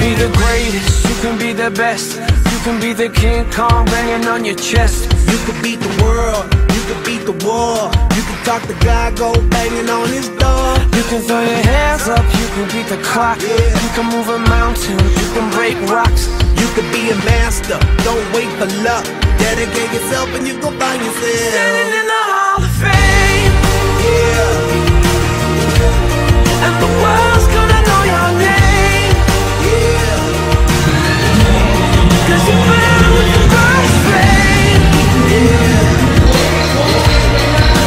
be the greatest, you can be the best. You can be the King Kong banging on your chest. You could beat the world, you could beat the war. You can talk to God, go banging on his door. You can throw your hands up, you can beat the clock. You can move a mountain, you can break rocks. You could be a master, don't wait for luck. Dedicate yourself and you gon' find yourself Standing in the Hall of Fame. Yeah, And the world's gonna know your name. yeah, 'Cause you burn with the first flame.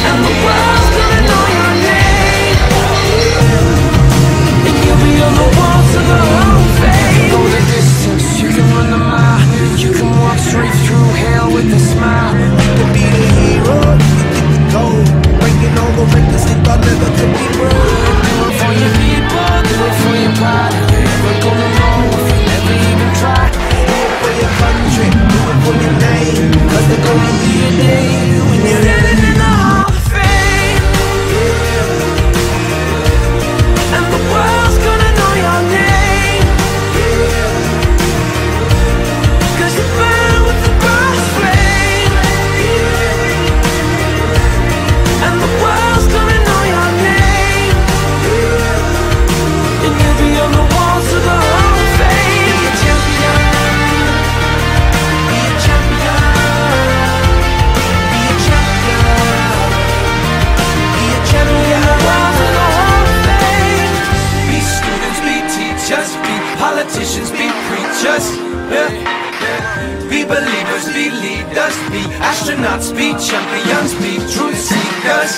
And the world's gonna know your name. And you'll be on the walls of the Hall of Fame. You can go the distance, you can run the mile. You can walk straight through hell with a smile. you could be the hero, you could get the gold. Breaking all the records they thought never could be broke. Do it for your people, do it for your pride. If you're ever gonna know, if you never even try. Do it for your country, do it for your name. 'Cause there's gonna be a day when you're Standing in the Hall of Fame. And the world's gonna know your name. 'Cause you burn with the first flame. And the world's gonna know your name. And you'll be on the walls of the Hall of Fame. Be a champion. Be a champion. Be a champion. Be a champion. The walls of the Hall of Fame. Be students, be teachers, be politicians, be preachers. Yeah. Be believers, be leaders, be astronauts, be champions, be truth seekers.